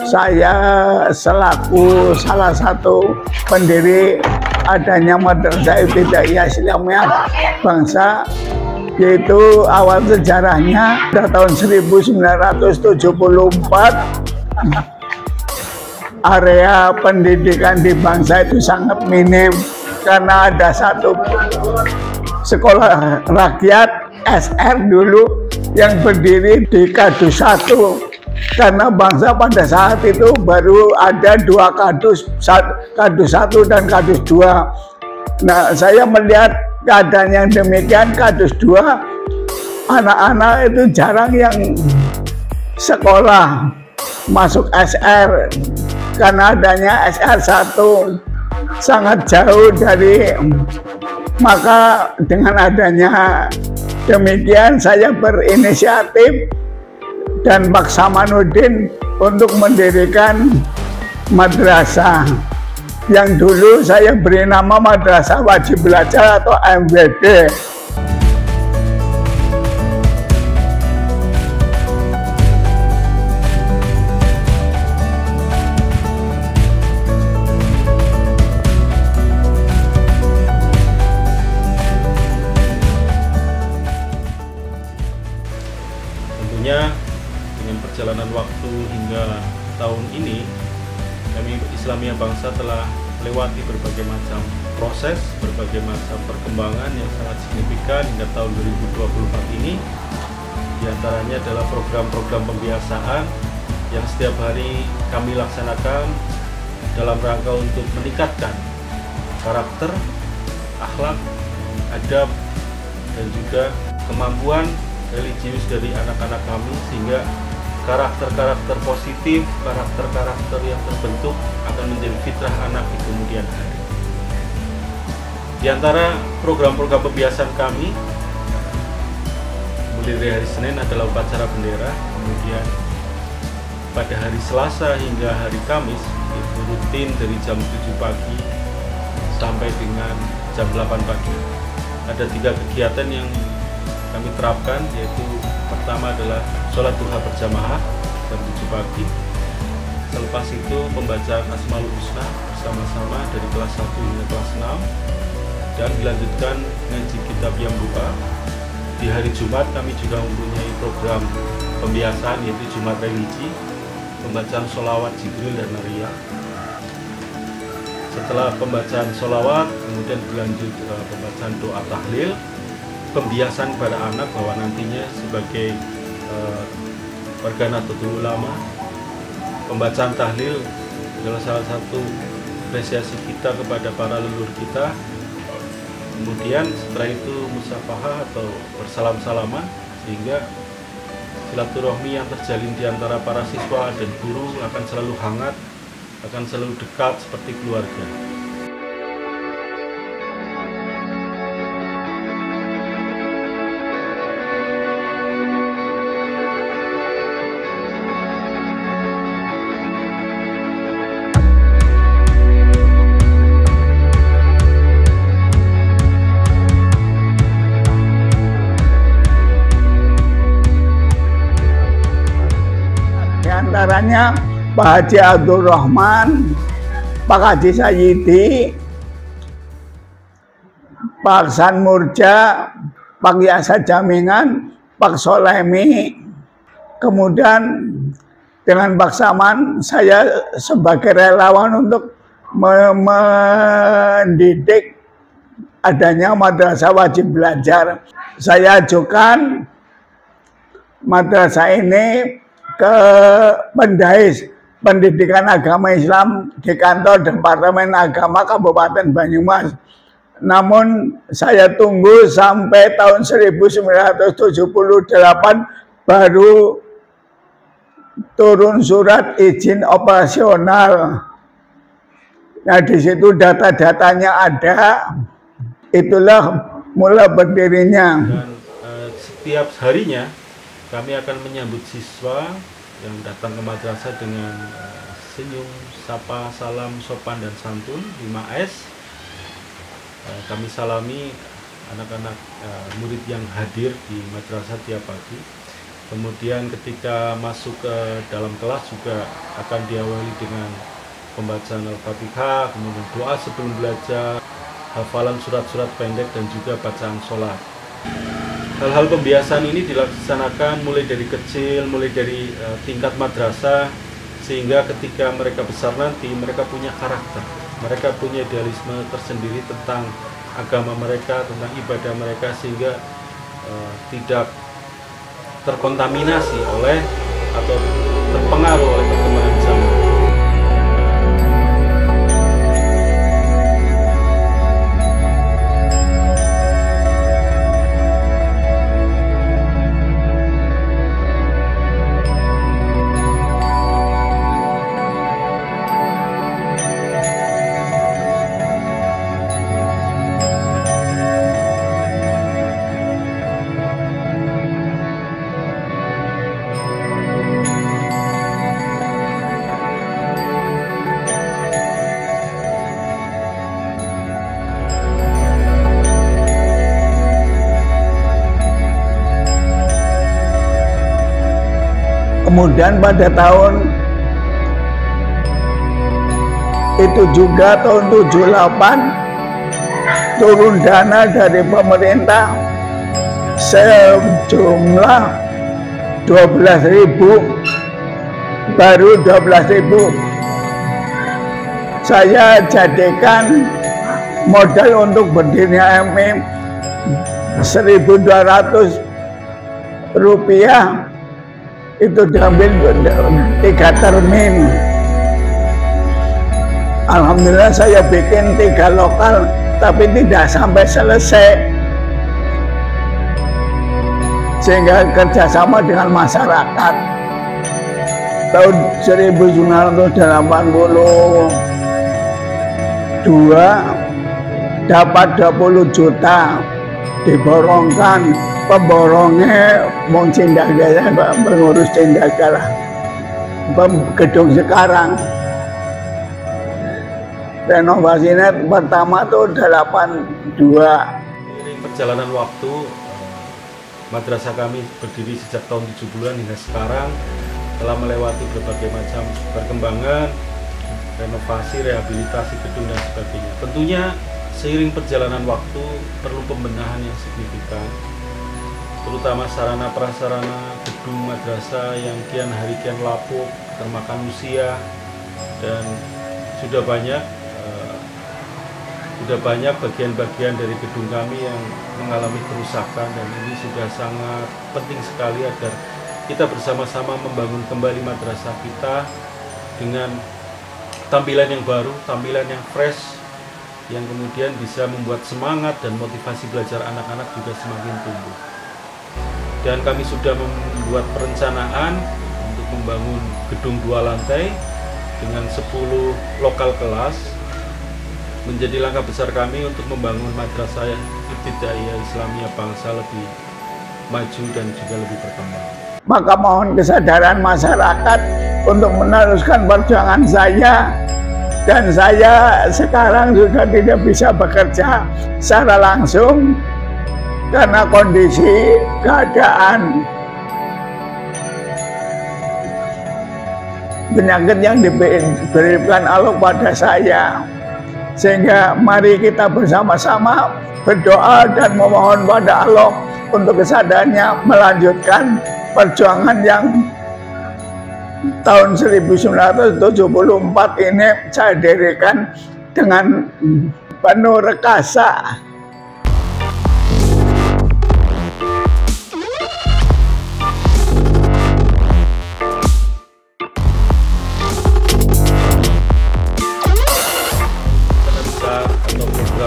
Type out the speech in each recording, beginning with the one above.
Saya selaku salah satu pendiri adanya Madrasah Ibtidaiyah Islamiyah Bangsa, yaitu awal sejarahnya pada tahun 1974. Area pendidikan di Bangsa itu sangat minim karena ada satu sekolah rakyat SR dulu yang berdiri di Kadus 1, karena Bangsa pada saat itu baru ada 2 Kadus 1 dan Kadus 2. Nah, saya melihat keadaan yang demikian, Kadus 2 anak-anak itu jarang yang sekolah masuk SR karena adanya SR 1 sangat jauh dari. Maka dengan adanya demikian, saya berinisiatif dan Pak Samanuddin untuk mendirikan madrasah yang dulu saya beri nama Madrasah Wajib Belajar atau MWB. Dengan perjalanan waktu hingga tahun ini, kami Islamiyah Bangsa telah melewati berbagai macam proses, berbagai macam perkembangan yang sangat signifikan hingga tahun 2024 ini. Di antaranya adalah program-program pembiasaan yang setiap hari kami laksanakan dalam rangka untuk meningkatkan karakter, akhlak, adab, dan juga kemampuan religius dari anak-anak kami, sehingga karakter-karakter positif, karakter-karakter yang terbentuk akan menjadi fitrah anak di kemudian hari. Di antara program-program pembiasaan kami, mulai dari hari Senin adalah upacara bendera, kemudian pada hari Selasa hingga hari Kamis itu rutin dari jam 7 pagi sampai dengan jam 8 pagi. Ada 3 kegiatan yang kami terapkan, yaitu pertama adalah sholat duha berjamaah jam 7 pagi. Selepas itu pembacaan Asmaul Husna bersama-sama dari kelas 1 hingga kelas 6, dan dilanjutkan ngaji kitab yang buka. Di hari Jumat kami juga mempunyai program pembiasaan, yaitu Jumat Religi, pembacaan sholawat Jibril dan Maria. Setelah pembacaan sholawat, kemudian berlanjut pembacaan doa tahlil, pembiasaan pada anak bahwa nantinya sebagai warga Nahdlatul Ulama, pembacaan tahlil adalah salah satu apresiasi kita kepada para leluhur kita. Kemudian setelah itu musafahah atau bersalam-salaman, sehingga silaturahmi yang terjalin di antara para siswa dan guru akan selalu hangat, akan selalu dekat seperti keluarga. Antaranya Pak Haji Abdul Rahman, Pak Haji Sayyidi, Pak San Murja, Pak Yasa Jamingan, Pak Solemi. Kemudian dengan Pak Saman, saya sebagai relawan untuk mendidik adanya Madrasah Wajib Belajar. Saya ajukan madrasah ini ke Pendais Pendidikan Agama Islam di kantor Departemen Agama Kabupaten Banyumas. Namun saya tunggu sampai tahun 1978 baru turun surat izin operasional. Nah, di situ data-datanya ada. Itulah mula berdirinya. Dan setiap harinya kami akan menyambut siswa yang datang ke madrasah dengan senyum, sapa, salam, sopan, dan santun 5S. Kami salami anak-anak murid yang hadir di madrasah tiap pagi. Kemudian ketika masuk ke dalam kelas juga akan diawali dengan pembacaan Al-Fatihah, kemudian doa sebelum belajar, hafalan surat-surat pendek dan juga bacaan sholat. Hal-hal pembiasaan ini dilaksanakan mulai dari kecil, mulai dari tingkat madrasah, sehingga ketika mereka besar nanti mereka punya karakter, mereka punya idealisme tersendiri tentang agama mereka, tentang ibadah mereka, sehingga tidak terkontaminasi oleh atau terpengaruh oleh perkembangan zaman. Kemudian pada tahun itu juga tahun 78 turun dana dari pemerintah sejumlah 12.000, baru 12.000 saya jadikan modal untuk berdirinya MI 1.200 rupiah. Itu diambil 3 termin. Alhamdulillah saya bikin 3 lokal, tapi tidak sampai selesai, sehingga kerjasama dengan masyarakat. Tahun 1982 dapat 20 juta diborongkan. Pemborongnya mau Cendaka, pengurus Cendaka lah, gedung sekarang. Renovasinya pertama tuh 82. Seiring perjalanan waktu, madrasah kami berdiri sejak tahun 70-an hingga sekarang telah melewati berbagai macam perkembangan, renovasi, rehabilitasi gedung dan sebagainya. Tentunya seiring perjalanan waktu perlu pembenahan yang signifikan, terutama sarana prasarana gedung madrasah yang kian hari kian lapuk, termakan usia, dan sudah banyak bagian-bagian dari gedung kami yang mengalami kerusakan, dan ini sudah sangat penting sekali agar kita bersama-sama membangun kembali madrasah kita dengan tampilan yang baru, tampilan yang fresh, yang kemudian bisa membuat semangat dan motivasi belajar anak-anak juga semakin tumbuh. Dan kami sudah membuat perencanaan untuk membangun gedung 2 lantai dengan 10 lokal kelas, menjadi langkah besar kami untuk membangun madrasah Ibtidaiyah Islamiyah Bangsa lebih maju dan juga lebih berkembang. Maka mohon kesadaran masyarakat untuk meneruskan perjuangan saya, dan saya sekarang sudah tidak bisa bekerja secara langsung karena kondisi keadaan penyakit yang diberikan Allah pada saya. Sehingga mari kita bersama-sama berdoa dan memohon pada Allah untuk kesadarannya melanjutkan perjuangan yang tahun 1974 ini saya dirikan dengan penuh rekasa.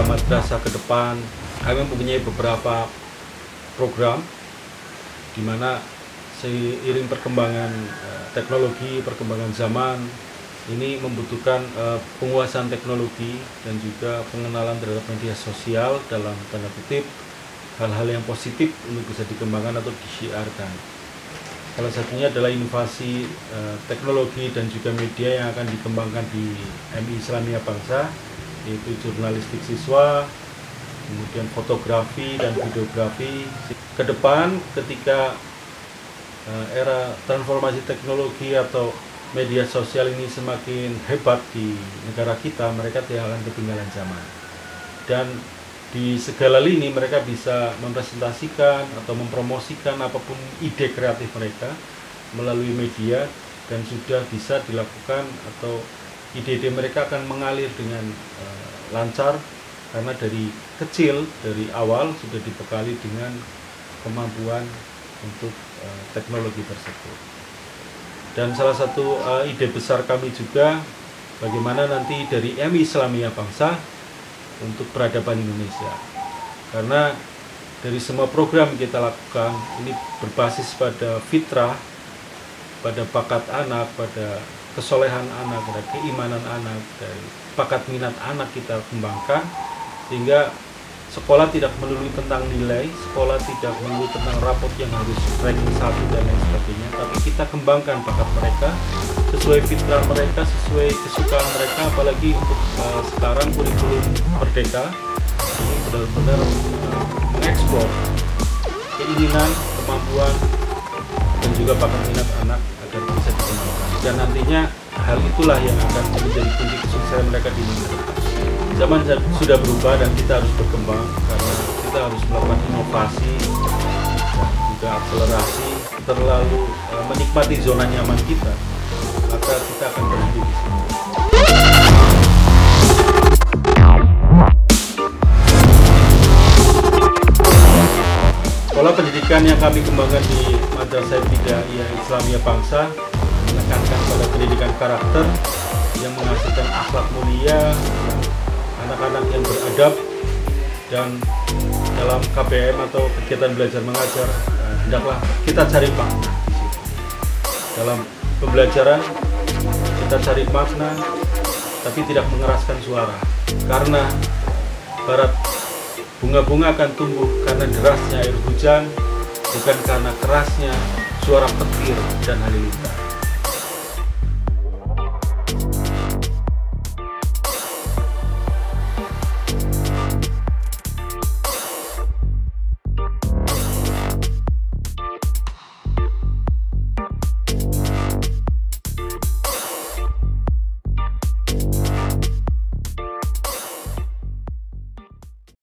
Madrasah ke depan, kami mempunyai beberapa program di mana seiring perkembangan teknologi, perkembangan zaman ini membutuhkan penguasaan teknologi dan juga pengenalan terhadap media sosial dalam tanda kutip hal-hal yang positif untuk bisa dikembangkan atau disiarkan. Salah satunya adalah inovasi teknologi dan juga media yang akan dikembangkan di MI Islamiyah Bangsa, yaitu jurnalistik siswa, kemudian fotografi dan videografi. Ke depan ketika era transformasi teknologi atau media sosial ini semakin hebat di negara kita, mereka tidak akan ketinggalan zaman. Dan di segala lini mereka bisa mempresentasikan atau mempromosikan apapun ide kreatif mereka melalui media, dan sudah bisa dilakukan atau ide-ide mereka akan mengalir dengan lancar karena dari kecil, dari awal sudah dibekali dengan kemampuan untuk teknologi tersebut. Dan salah satu ide besar kami juga bagaimana nanti dari MI Islamiyah Bangsa untuk peradaban Indonesia, karena dari semua program kita lakukan ini berbasis pada fitrah, pada bakat anak, pada kesolehan anak, pada keimanan anak, dari bakat minat anak kita kembangkan, sehingga sekolah tidak melulu tentang nilai, sekolah tidak melulu tentang rapot yang harus ranking 1 dan lain sebagainya, tapi kita kembangkan bakat mereka sesuai fitrah mereka, sesuai kesukaan mereka. Apalagi untuk sekarang kurikulum Merdeka ini benar-benar mengeksplor keinginan, kemampuan, dan juga bakat minat anak agar bisa dikembangkan. Dan nantinya hal itulah yang akan menjadi kunci kesuksesan mereka di masa depan. Zaman sudah berubah dan kita harus berkembang, karena kita harus melakukan inovasi dan juga akselerasi. Terlalu menikmati zona nyaman kita, maka kita akan berhenti di sini. Pola pendidikan yang kami kembangkan di Madrasah Ibtidaiyah Islamiyah Bangsa menekankan pada pendidikan karakter yang menghasilkan akhlak mulia, anak-anak yang beradab, dan dalam KBM atau kegiatan belajar mengajar hendaklah kita cari makna di situ. Dalam pembelajaran kita cari makna, tapi tidak mengeraskan suara, karena barat bunga-bunga akan tumbuh karena derasnya air hujan, bukan karena kerasnya suara petir dan halilintar.